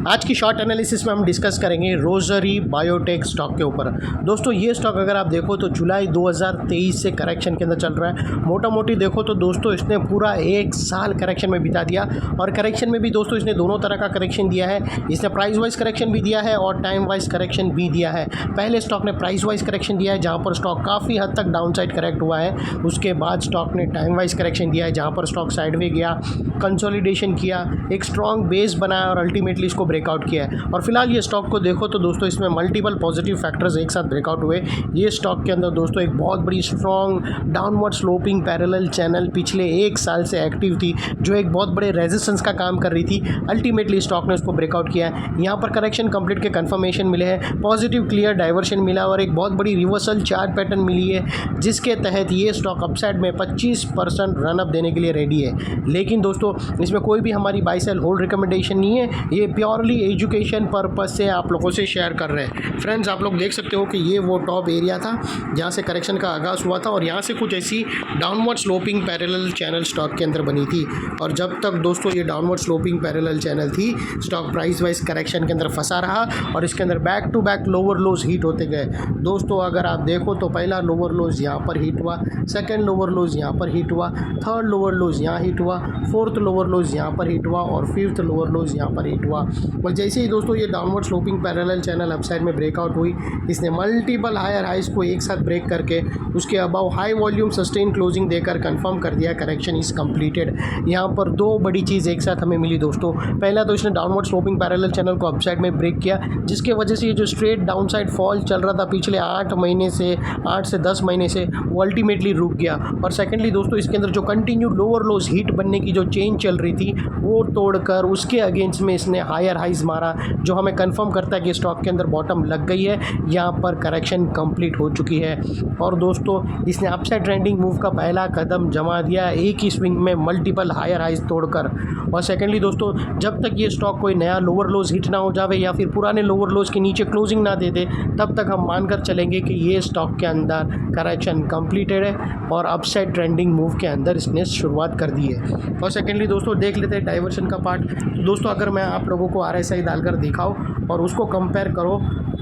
आज की short analysis में हम डिस्कस करेंगे रोजरी बायोटेक स्टॉक के ऊपर। दोस्तों ये स्टॉक अगर आप देखो तो जुलाई 2023 से करेक्शन के अंदर चल रहा है। मोटा मोटी देखो तो दोस्तों इसने पूरा एक साल करेक्शन में बिता दिया और करेक्शन में भी दोस्तों इसने दोनों तरह का करेक्शन दिया है। इसने प्राइस वाइज करेक्शन भी दिया है और टाइम वाइज करेक्शन भी दिया है। पहले स्टॉक ने प्राइस वाइज करेक्शन दिया है जहाँ पर स्टॉक काफ़ी हद तक डाउन साइड करेक्ट हुआ है। उसके बाद स्टॉक ने टाइम वाइज करेक्शन दिया है जहाँ पर स्टॉक साइडवे गया, कंसोलिडेशन किया, एक स्ट्रॉन्ग बेस बनाया और अल्टीमेटली इसको ब्रेकआउट किया है। और फिलहाल ये स्टॉक को देखो तो दोस्तों इसमें मल्टीपल पॉजिटिव फैक्टर्स एक साथ ब्रेकआउट हुए। ये स्टॉक के अंदर दोस्तों एक बहुत बड़ी strong downward sloping parallel channel पिछले एक साल से एक्टिव थी, जो एक बहुत बड़े रेजिस्टेंस का काम कर रही थी। अल्टीमेटली स्टॉक ने उसको ब्रेकआउट किया है। यहाँ पर करेक्शन कंप्लीट के कंफर्मेशन मिले हैं, पॉजिटिव क्लियर डाइवर्शन मिला और एक बहुत बड़ी रिवर्सल चार्ट पैटर्न मिली है, जिसके तहत ये स्टॉक अपसाइड में 25% रनअप देने के लिए रेडी है। लेकिन दोस्तों इसमें कोई भी हमारी बाय सेल होल्ड रिकमेंडेशन नहीं है, ये प्योरली एजुकेशन पर्पस से आप लोगों से शेयर कर रहे हैं। फ्रेंड्स आप लोग देख सकते हो कि ये वो टॉप एरिया था जहाँ से करेक्शन का आगाज़ हुआ था और यहाँ से कुछ ऐसी downward sloping parallel channel stock के अंदर बनी थी। और जब तक दोस्तों ये डाउनवर्ड स्लोपिंग पैरेलल चैनल थी, स्टॉक प्राइस वाइज करेक्शन के अंदर फंसा रहा और इसके अंदर back to back lower lows hit होते गए। दोस्तों अगर आप देखो तो पहला लोअर लोज यहाँ पर हीट हुआ, सेकेंड लोअर लोज यहाँ पर हीट हुआ, थर्ड लोअर लोज यहाँ हीट हुआ, फोर्थ लोअर लोज यहाँ पर हीट हुआ और फिफ्थ लोअर लोज यहाँ पर हीट हुआ। और जैसे ही दोस्तों ये downward sloping parallel channel upside में ब्रेकआउट हुई, इसने मल्टीपल हायर हाइज को एक साथ ब्रेक करके उसके above high volume sustain closing देकर कंफर्म कर दिया करेक्शन इज कंप्लीटेड। यहाँ पर दो बड़ी चीज़ एक साथ हमें मिली दोस्तों। पहला तो इसने डाउनवर्ड स्लोपिंग पैरेलल चैनल को अपसाइड में ब्रेक किया, जिसके वजह से ये जो स्ट्रेट डाउनसाइड फॉल चल रहा था पिछले 8 से 10 महीने से, वो अल्टीमेटली रुक गया। और सेकेंडली दोस्तों इसके अंदर जो कंटिन्यू लोअर लोज हीट बनने की जो चेन चल रही थी, वो तोड़कर उसके अगेंस्ट में इसने हायर हाइज मारा, जो हमें कंफर्म करता है कि स्टॉक के अंदर बॉटम लग गई है, यहाँ पर करेक्शन कंप्लीट हो चुकी है। और दोस्तों इसने अपसाइड ट्रेंडिंग मूव का पहला कदम जमा दिया एक ही स्विंग में मल्टीपल हायर हाइज तोड़कर। और सेकेंडली दोस्तों जब तक ये स्टॉक कोई नया लोअर लोज हिट ना हो जावे या फिर पुराने लोअर लोज के नीचे क्लोजिंग ना दे दे, तब तक हम मानकर चलेंगे कि ये स्टॉक के अंदर करेक्शन कंप्लीटेड है और अपसाइड ट्रेंडिंग मूव के अंदर इसने शुरुआत कर दी है। और सेकेंडली दोस्तों देख लेते हैं डाइवर्शन का पार्ट। दोस्तों अगर मैं आप लोगों को RSI डालकर दिखाऊं और उसको कंपेयर करो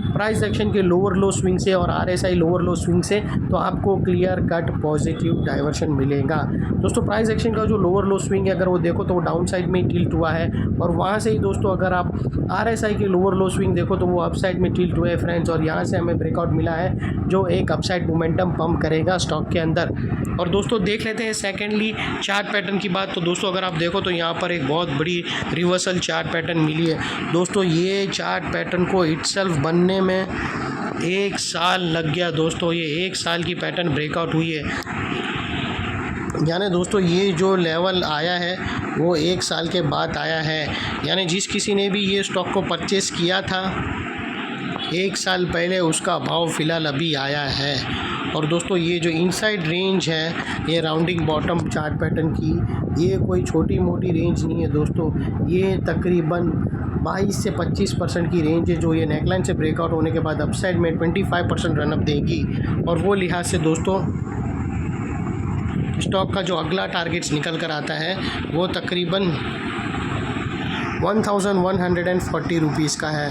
प्राइस एक्शन के लोअर लो स्विंग से और RSI लोअर लो स्विंग से, तो आपको क्लियर कट पॉजिटिव डाइवर्शन मिलेगा। दोस्तों प्राइस एक्शन का जो लोअर लो स्विंग है अगर वो देखो तो वो डाउन साइड में टिल्ट हुआ है और वहाँ से ही दोस्तों अगर आप RSI के लोअर लो स्विंग देखो तो वो अपसाइड में टिल्ट हुए फ्रेंड्स, और यहाँ से हमें ब्रेकआउट मिला है जो एक अपसाइड मोमेंटम पंप करेगा स्टॉक के अंदर। और दोस्तों देख लेते हैं सेकेंडली चार्ट पैटर्न की बात। तो दोस्तों अगर आप देखो तो यहाँ पर एक बहुत बड़ी रिवर्सल चार्ट पैटर्न मिली है। दोस्तों ये चार्ट पैटर्न को इटसेल्फ बनने में एक साल लग गया दोस्तों। ये एक साल की पैटर्न ब्रेकआउट हुई है, यानी दोस्तों ये जो लेवल आया है वो एक साल के बाद आया है। यानी जिस किसी ने भी ये स्टॉक को परचेस किया था एक साल पहले, उसका भाव फ़िलहाल अभी आया है। और दोस्तों ये जो इनसाइड रेंज है, ये राउंडिंग बॉटम चार्ट पैटर्न की, ये कोई छोटी मोटी रेंज नहीं है दोस्तों। ये तकरीबन 22 से 25% की रेंज है जो ये नेकलाइन से ब्रेकआउट होने के बाद अपसाइड में 25% रनअप देगी। और वो लिहाज से दोस्तों स्टॉक का जो अगला टारगेट्स निकल कर आता है वो तकरीबन 1140 रुपीज़ का है।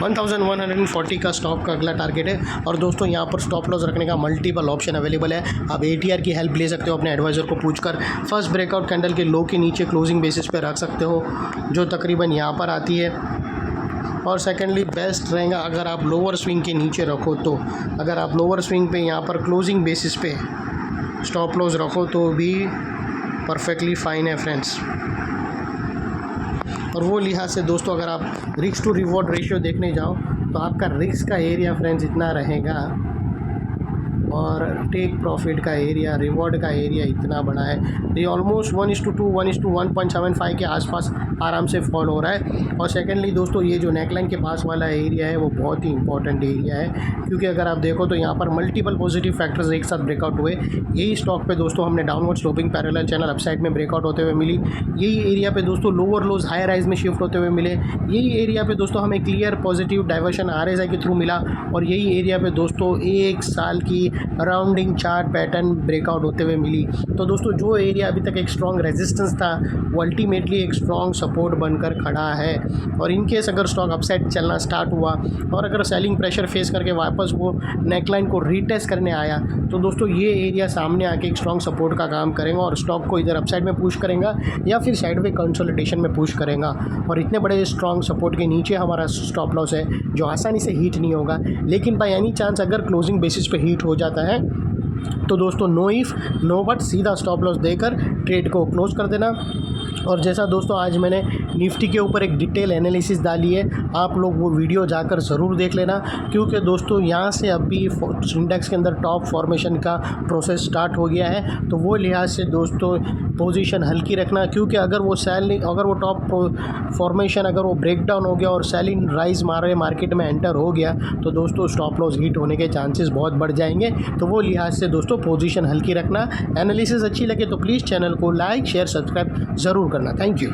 1140 का स्टॉक का अगला टारगेट है। और दोस्तों यहाँ पर स्टॉप लॉस रखने का मल्टीपल ऑप्शन अवेलेबल है। आप ATR की हेल्प ले सकते हो अपने एडवाइज़र को पूछकर। फर्स्ट ब्रेकआउट कैंडल के लो के नीचे क्लोजिंग बेसिस पे रख सकते हो, जो तकरीबन यहाँ पर आती है। और सेकेंडली बेस्ट रहेगा अगर आप लोअर स्विंग के नीचे रखो तो। अगर आप लोअर स्विंग पे यहाँ पर क्लोजिंग बेसिस पे स्टॉप लॉस रखो तो भी परफेक्टली फ़ाइन है फ्रेंड्स। और वो लिहाज से दोस्तों अगर आप रिस्क टू रिवॉर्ड रेशियो देखने जाओ तो आपका रिस्क का एरिया फ्रेंड्स इतना रहेगा और टेक प्रॉफिट का एरिया, रिवॉर्ड का एरिया इतना बड़ा है। ये ऑलमोस्ट 1:2 1:1.75 के आसपास आराम से फॉल हो रहा है। और सेकेंडली दोस्तों ये जो नेकलाइन के पास वाला एरिया है वो बहुत ही इंपॉर्टेंट एरिया है, क्योंकि अगर आप देखो तो यहाँ पर मल्टीपल पॉजिटिव फैक्टर्स एक साथ ब्रेकआउट हुए। यही स्टॉक पे दोस्तों हमने downward sloping parallel channel upside में ब्रेकआउट होते हुए मिली। यही एरिया पे दोस्तों लोअर लोज हायर राइज में शिफ्ट होते हुए मिले। यही एरिया पे दोस्तों हमें क्लियर पॉजिटिव डाइवर्शन RSI के थ्रू मिला। और यही एरिया पे दोस्तों एक साल की राउंडिंग चार्ट पैटर्न ब्रेकआउट होते हुए मिली। तो दोस्तों जो एरिया अभी तक एक स्ट्रॉन्ग रेजिस्टेंस था वो अल्टीमेटली एक स्ट्रॉन्ग सपोर्ट बनकर खड़ा है। और इन केस अगर स्टॉक अपसाइड चलना स्टार्ट हुआ और अगर सेलिंग प्रेशर फेस करके वापस वो नेकलाइन को रीटेस्ट करने आया तो दोस्तों ये एरिया सामने आके एक स्ट्रॉन्ग सपोर्ट का काम करेगा और स्टॉक को इधर अपसाइड में पुश करेगा या फिर साइडवे कंसोलिडेशन में पुश करेगा। और इतने बड़े स्ट्रॉन्ग सपोर्ट के नीचे हमारा स्टॉप लॉस है जो आसानी से हीट नहीं होगा, लेकिन बाय एनी चांस अगर क्लोजिंग बेसिस पे हीट हो जाता है तो दोस्तों नो इफ़ नो बट सीधा स्टॉप लॉस देकर ट्रेड को क्लोज कर देना। और जैसा दोस्तों आज मैंने निफ्टी के ऊपर एक डिटेल एनालिसिस डाली है, आप लोग वो वीडियो जाकर ज़रूर देख लेना, क्योंकि दोस्तों यहाँ से अभी इंडेक्स के अंदर टॉप फॉर्मेशन का प्रोसेस स्टार्ट हो गया है। तो वो लिहाज से दोस्तों पोजीशन हल्की रखना, क्योंकि अगर वो टॉप फॉर्मेशन अगर वो ब्रेक डाउन हो गया और सेलिंग राइज मार्केट में एंटर हो गया तो दोस्तों स्टॉप लॉस हिट होने के चांसेस बहुत बढ़ जाएंगे। तो वो लिहाज से दोस्तों पोजीशन हल्की रखना। एनालिसिस अच्छी लगे तो प्लीज़ चैनल को लाइक शेयर सब्सक्राइब ज़रूर करना। Thank you.